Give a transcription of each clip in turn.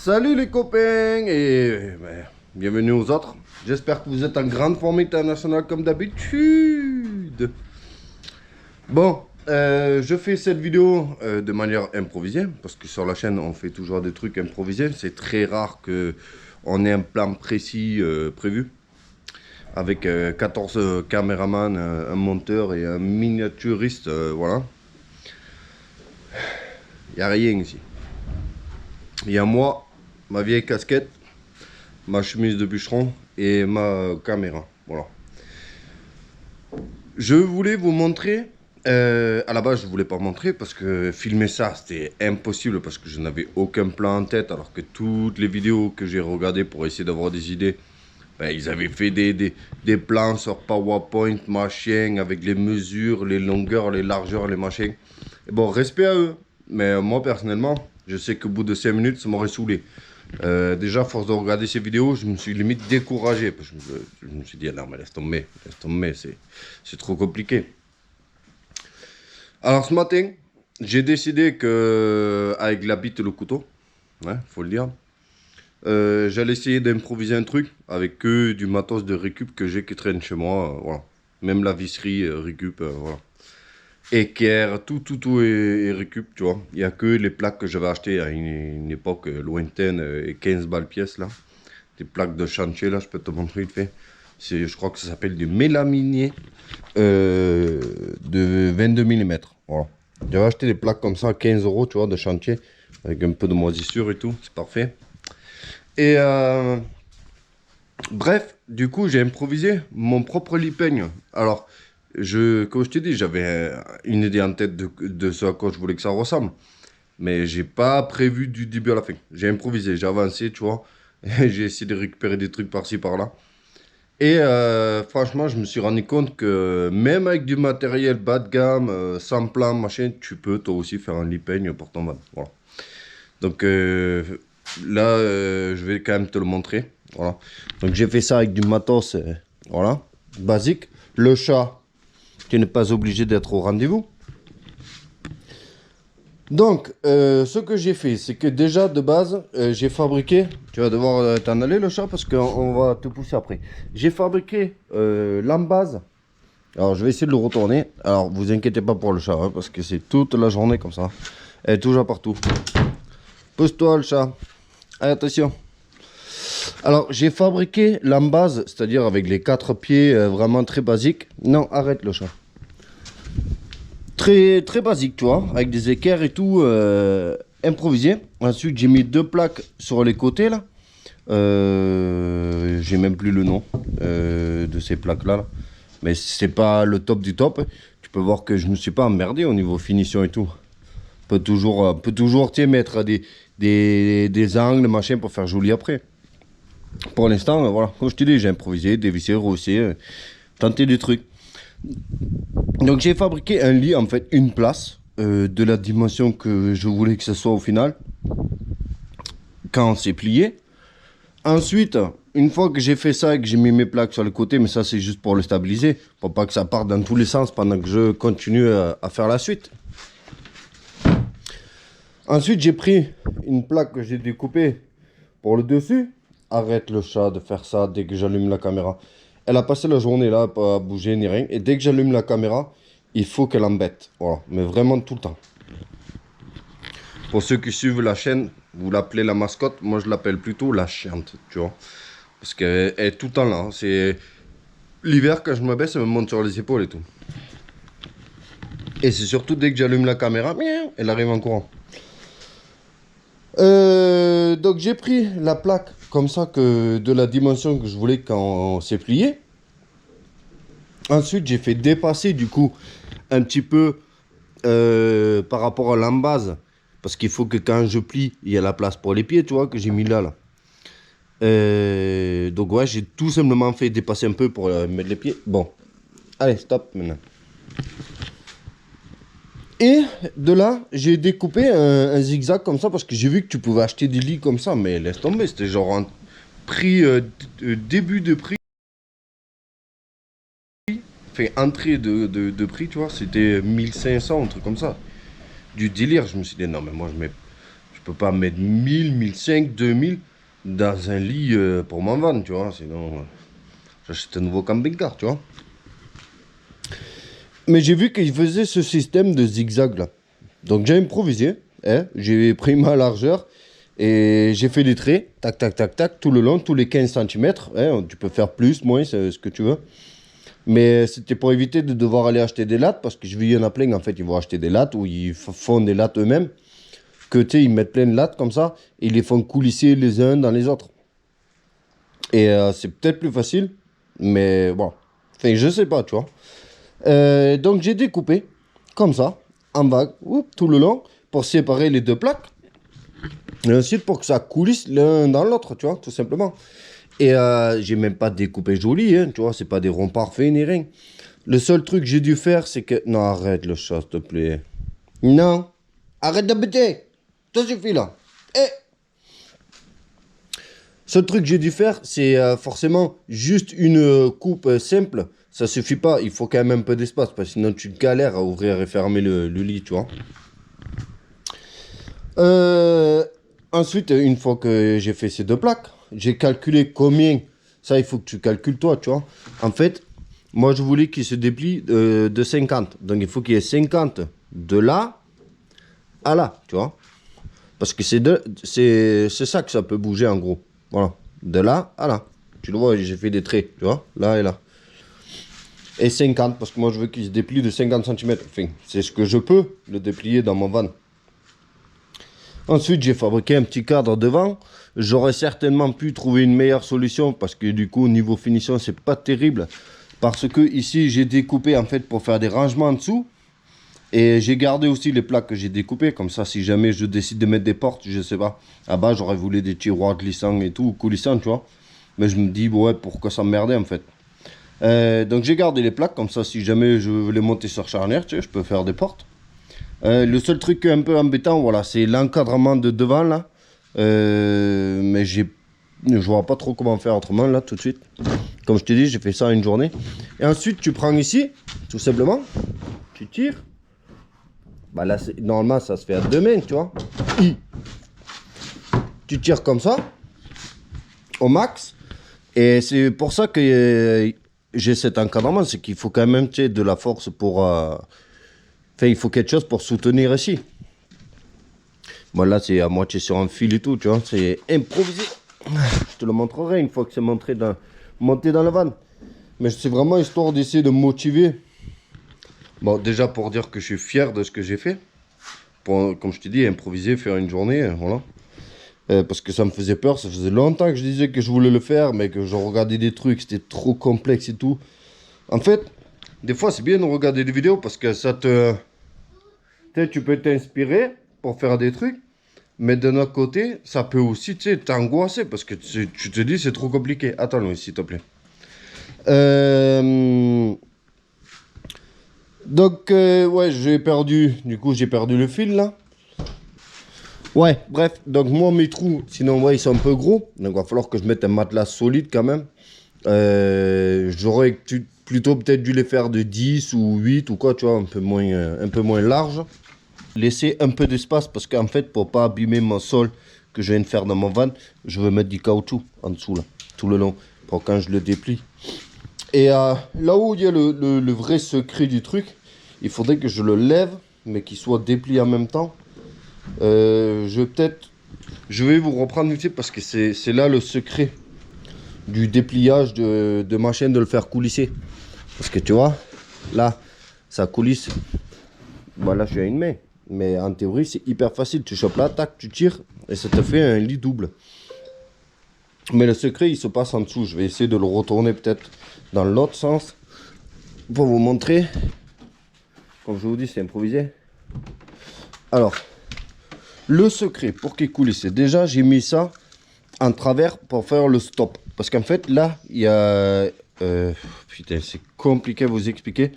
Salut les copains et bienvenue aux autres. J'espère que vous êtes en grande forme internationale comme d'habitude. Bon, je fais cette vidéo de manière improvisée parce que sur la chaîne on fait toujours des trucs improvisés. C'est très rare qu'on ait un plan précis prévu avec 14 caméramans, un monteur et un miniaturiste. Voilà. Il n'y a rien ici. Il y a moi, ma vieille casquette, ma chemise de bûcheron et ma caméra. Voilà. Je voulais vous montrer. À la base, je voulais pas montrer parce que filmer ça, c'était impossible parce que je n'avais aucun plan en tête. Alors que toutes les vidéos que j'ai regardées pour essayer d'avoir des idées, ben, ils avaient fait des plans sur PowerPoint, machin, avec les mesures, les longueurs, les largeurs, les machins. Et bon, respect à eux. Mais moi, personnellement, je sais qu'au bout de 5 minutes, ça m'aurait saoulé. Déjà, à force de regarder ces vidéos, je me suis limite découragé. Parce que je me suis dit, ah non, mais laisse tomber, c'est trop compliqué. Alors, ce matin, j'ai décidé que, avec la bite et le couteau, hein, faut le dire, j'allais essayer d'improviser un truc avec que du matos de récup que j'ai qui traîne chez moi. Voilà. Même la visserie récup, voilà. Équerre, tout est récup, tu vois. Il n'y a que les plaques que j'avais achetées à une époque lointaine et 15 balles pièce, là. Des plaques de chantier, là, je peux te montrer vite fait. Je crois que ça s'appelle du mélaminier de 22 mm. Voilà. J'avais acheté des plaques comme ça à 15 €, tu vois, de chantier, avec un peu de moisissure et tout, c'est parfait. Et bref, du coup, j'ai improvisé mon propre lit peigne. Alors, comme je t'ai dit, j'avais une idée en tête de ce à quoi je voulais que ça ressemble. Mais j'ai pas prévu du début à la fin. J'ai improvisé, j'ai avancé, tu vois. J'ai essayé de récupérer des trucs par-ci, par-là. Et franchement, je me suis rendu compte que même avec du matériel bas de gamme, sans plan, machin, tu peux toi aussi faire un lit peigne pour ton van. Voilà. Donc là, je vais quand même te le montrer. Voilà. Donc j'ai fait ça avec du matos, voilà, basique. Le chat, tu n'es pas obligé d'être au rendez-vous. Donc, ce que j'ai fait, c'est que déjà de base, j'ai fabriqué. Tu vas devoir t'en aller le chat parce qu'on va te pousser après. J'ai fabriqué l'embase. Alors, je vais essayer de le retourner. Alors, vous inquiétez pas pour le chat, hein, parce que c'est toute la journée comme ça. Elle est toujours partout. Pousse-toi le chat. Allez, attention. Alors, j'ai fabriqué l'embase, c'est-à-dire avec les 4 pieds vraiment très basiques. Non, arrête le chat. Très basique, tu vois, avec des équerres et tout improvisé. Ensuite, j'ai mis 2 plaques sur les côtés là. J'ai même plus le nom de ces plaques là. Mais c'est pas le top du top. Tu peux voir que je me suis pas emmerdé au niveau finition et tout. Peut toujours mettre des angles, machin pour faire joli après. Pour l'instant, voilà, comme je te dis, j'ai improvisé, dévissé, rehaussé, tenté des trucs. Donc j'ai fabriqué un lit, en fait, une place de la dimension que je voulais que ce soit au final, quand c'est plié. Ensuite, une fois que j'ai fait ça et que j'ai mis mes plaques sur le côté, mais ça c'est juste pour le stabiliser, pour pas que ça parte dans tous les sens pendant que je continue à faire la suite. Ensuite, j'ai pris une plaque que j'ai découpée pour le dessus. Arrête le chat de faire ça dès que j'allume la caméra. Elle a passé la journée là, pas à bouger ni rien. Et dès que j'allume la caméra, il faut qu'elle embête. Voilà, mais vraiment tout le temps. Pour ceux qui suivent la chaîne, vous l'appelez la mascotte. Moi, je l'appelle plutôt la chiante, tu vois. Parce qu'elle est tout le temps là. C'est l'hiver, quand je me baisse, elle me monte sur les épaules et tout. Et c'est surtout dès que j'allume la caméra, elle arrive en courant. Donc j'ai pris la plaque comme ça, que de la dimension que je voulais quand c'est plié. Ensuite j'ai fait dépasser du coup un petit peu par rapport à l'embase, parce qu'il faut que quand je plie il y a la place pour les pieds, tu vois, que j'ai mis là. Donc ouais, j'ai tout simplement fait dépasser un peu pour mettre les pieds. Bon, allez, stop maintenant. Et de là, j'ai découpé un zigzag comme ça parce que j'ai vu que tu pouvais acheter des lits comme ça, mais laisse tomber, c'était genre un prix, début de prix, fait entrée de prix, tu vois, c'était 1500, un truc comme ça. Du délire, je me suis dit non, mais moi je peux pas mettre 1000, 1500, 2000 dans un lit pour m'en vendre, tu vois. Sinon, j'achète un nouveau camping-car, tu vois. Mais j'ai vu qu'il faisait ce système de zigzag là. Donc j'ai improvisé, hein, j'ai pris ma largeur et j'ai fait des traits, tac, tac, tac, tac, tout le long, tous les 15 cm. Hein, tu peux faire plus, moins, c'est ce que tu veux. Mais c'était pour éviter de devoir aller acheter des lattes, parce que je vis, il y en a plein, en fait, ils vont acheter des lattes ou ils font des lattes eux-mêmes. Que tu sais, ils mettent plein de lattes comme ça, et ils les font coulisser les uns dans les autres. Et c'est peut-être plus facile, mais bon, enfin, je sais pas, tu vois. Donc j'ai découpé comme ça, en vague, tout le long, pour séparer les deux plaques. Et ensuite pour que ça coulisse l'un dans l'autre, tu vois, tout simplement. Et j'ai même pas découpé joli, hein, tu vois, c'est pas des ronds parfaits ni rien. Le seul truc que j'ai dû faire, c'est que... Non, arrête le chat, s'il te plaît. Non, arrête d'embêter. Ça suffit là. Eh. Seul truc que j'ai dû faire, c'est forcément juste une coupe simple. Ça suffit pas, il faut quand même un peu d'espace, parce que sinon tu galères à ouvrir et fermer le lit, tu vois. Ensuite, une fois que j'ai fait ces deux plaques, j'ai calculé combien. Ça, il faut que tu calcules toi, tu vois. En fait, moi, je voulais qu'il se déplie de 50. Donc, il faut qu'il y ait 50 de là à là, tu vois. Parce que c'est ça que ça peut bouger, en gros. Voilà. De là à là. Tu le vois, j'ai fait des traits, tu vois. Là et là. Et 50, parce que moi, je veux qu'il se déplie de 50 cm. Enfin, c'est ce que je peux le déplier dans mon van. Ensuite, j'ai fabriqué un petit cadre devant. J'aurais certainement pu trouver une meilleure solution parce que du coup, au niveau finition, c'est pas terrible. Parce que ici, j'ai découpé en fait pour faire des rangements en dessous. Et j'ai gardé aussi les plaques que j'ai découpées. Comme ça, si jamais je décide de mettre des portes, je sais pas. À bas, j'aurais voulu des tiroirs glissants et tout, coulissants, tu vois. Mais je me dis, ouais, pourquoi s'emmerder en fait. Donc j'ai gardé les plaques. Comme ça, si jamais je veux les monter sur charnière, tu sais, je peux faire des portes. Le seul truc un peu embêtant, voilà, c'est l'encadrement de devant là. Mais je vois pas trop comment faire autrement là tout de suite. Comme je t'ai dit, j'ai fait ça une journée. Et ensuite, tu prends ici, tout simplement, tu tires. Bah là, normalement, ça se fait à deux mains, tu vois. Tu tires comme ça, au max. Et c'est pour ça que j'ai cet encadrement, c'est qu'il faut quand même, tu sais, de la force pour... Enfin, il faut quelque chose pour soutenir ici. Bon, là, c'est à moitié sur un fil et tout, tu vois. C'est improvisé. Je te le montrerai une fois que c'est monté dans le van. Mais c'est vraiment histoire d'essayer de me motiver. Bon, déjà pour dire que je suis fier de ce que j'ai fait. Pour, comme je t'ai dit, improviser, faire une journée, voilà. Parce que ça me faisait peur. Ça faisait longtemps que je disais que je voulais le faire, mais que je regardais des trucs, c'était trop complexe et tout. En fait, des fois, c'est bien de regarder des vidéos parce que ça te... Tu peux t'inspirer pour faire des trucs. Mais d'un autre côté, ça peut aussi t'angoisser parce que tu te dis c'est trop compliqué. Attends, Louis, s'il te plaît. Donc, ouais, j'ai perdu. Du coup, j'ai perdu le fil là. Ouais, bref. Donc, moi, mes trous, sinon, ouais, ils sont un peu gros. Donc, il va falloir que je mette un matelas solide quand même. J'aurais plutôt peut-être dû les faire de 10 ou 8 ou quoi, tu vois, un peu moins large. Laisser un peu d'espace parce qu'en fait, pour pas abîmer mon sol que je viens de faire dans mon van, je veux mettre du caoutchouc en dessous là, tout le long, pour quand je le déplie. Et là où il y a le vrai secret du truc, il faudrait que je le lève, mais qu'il soit déplié en même temps. Je vais vous reprendre vite parce que c'est là le secret du dépliage de ma chaîne, de le faire coulisser. Parce que tu vois, là, ça coulisse. Voilà, je suis à une main. Mais en théorie, c'est hyper facile. Tu chopes là, tac, tu tires et ça te fait un lit double. Mais le secret, il se passe en dessous. Je vais essayer de le retourner peut-être dans l'autre sens pour vous montrer. Comme je vous dis, c'est improvisé. Alors, le secret pour qu'il coulisse, déjà, j'ai mis ça en travers pour faire le stop. Parce qu'en fait, là, il y a... putain, c'est compliqué à vous expliquer.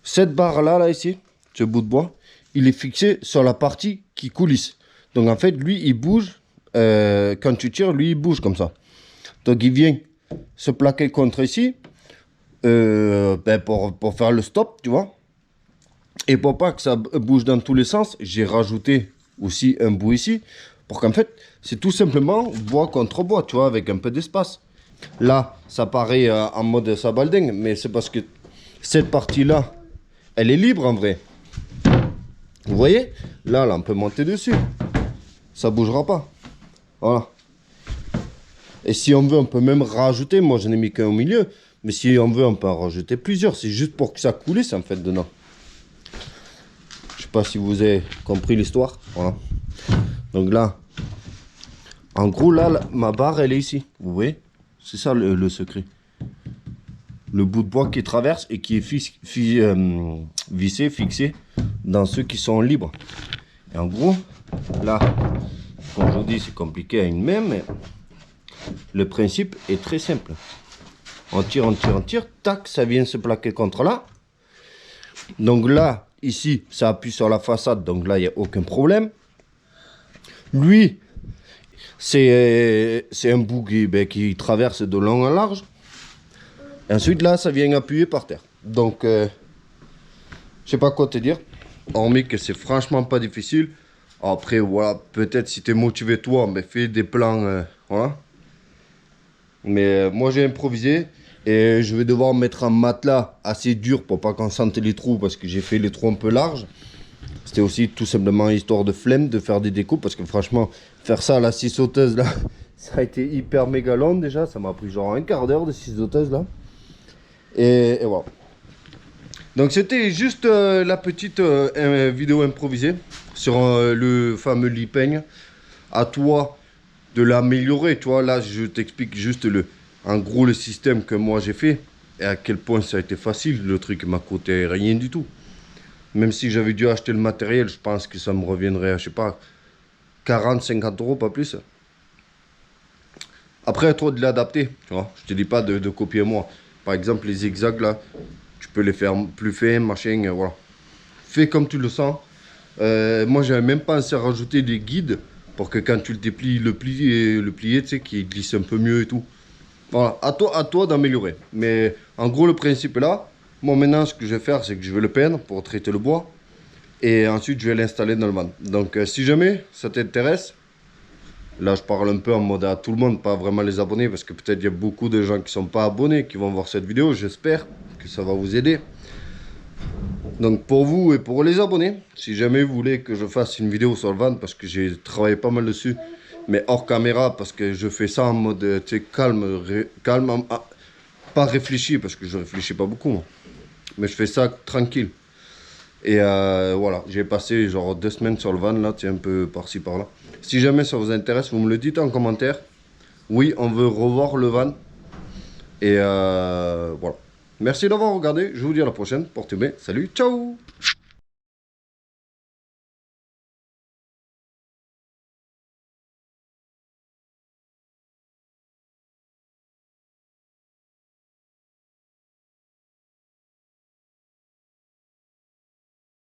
Cette barre-là, là, ici, ce bout de bois, il est fixé sur la partie qui coulisse. Donc en fait, lui, il bouge. Quand tu tires, lui, il bouge comme ça. Donc il vient se plaquer contre ici pour faire le stop, tu vois. Et pour pas que ça bouge dans tous les sens, j'ai rajouté aussi un bout ici pour qu'en fait, c'est tout simplement bois contre bois, tu vois, avec un peu d'espace. Là, ça paraît en mode sabalding, mais c'est parce que cette partie-là, elle est libre en vrai. Vous voyez? Là, on peut monter dessus. Ça bougera pas. Voilà. Et si on veut, on peut même rajouter. Moi, je n'ai mis qu'un au milieu. Mais si on veut, on peut en rajouter plusieurs. C'est juste pour que ça coulisse, en fait, dedans. Je sais pas si vous avez compris l'histoire. Voilà. Donc là, en gros, là, ma barre, elle est ici. Vous voyez? C'est ça le secret. Le bout de bois qui traverse et qui est vissé, fixé dans ceux qui sont libres. Et en gros, là, comme je vous dis, c'est compliqué à une main, mais le principe est très simple. On tire, on tire, on tire, tac, ça vient se plaquer contre là. Donc là, ici, ça appuie sur la façade, donc là, il n'y a aucun problème. Lui, c'est un bout qui traverse de long en large. Et ensuite, là, ça vient appuyer par terre. Donc, je sais pas quoi te dire. Hormis que c'est franchement pas difficile. Après, voilà, peut-être si tu es motivé toi, mais fais des plans, voilà. Mais moi, j'ai improvisé. Et je vais devoir mettre un matelas assez dur pour pas qu'on sente les trous, parce que j'ai fait les trous un peu larges. C'était aussi tout simplement histoire de flemme de faire des découpes, parce que franchement, faire ça à la scie sauteuse, là, ça a été hyper méga long déjà. Ça m'a pris genre un quart d'heure de scie sauteuse, là. Et voilà. Donc c'était juste la petite vidéo improvisée sur le fameux lit peigne. À toi de l'améliorer, tu vois. Là, je t'explique juste en gros le système que moi j'ai fait et à quel point ça a été facile. Le truc m'a coûté rien du tout. Même si j'avais dû acheter le matériel, je pense que ça me reviendrait à, je sais pas, 40-50 euros, pas plus. Après, à toi de l'adapter, tu vois. Je te dis pas de copier moi. Par exemple, les zigzags là, tu peux les faire plus fins, machin, voilà. Fais comme tu le sens. Moi, j'avais même pensé à rajouter des guides pour que quand tu le déplies, le plier, tu sais, qu'il glisse un peu mieux et tout. Voilà, à toi d'améliorer. Mais en gros, le principe est là. Moi, maintenant, ce que je vais faire, c'est que je vais le peindre pour traiter le bois. Et ensuite, je vais l'installer dans le van. Donc, si jamais ça t'intéresse, là, je parle un peu en mode à tout le monde, pas vraiment les abonnés, parce que peut-être il y a beaucoup de gens qui ne sont pas abonnés qui vont voir cette vidéo. J'espère que ça va vous aider. Donc, pour vous et pour les abonnés, si jamais vous voulez que je fasse une vidéo sur le van, parce que j'ai travaillé pas mal dessus, mais hors caméra, parce que je fais ça en mode calme, pas réfléchi, parce que je réfléchis pas beaucoup, moi. Mais je fais ça tranquille. Et voilà, j'ai passé genre 2 semaines sur le van, là, un peu par-ci par-là. Si jamais ça vous intéresse, vous me le dites en commentaire. Oui, on veut revoir le van. Et voilà. Merci d'avoir regardé, je vous dis à la prochaine. Portez bien, salut, ciao!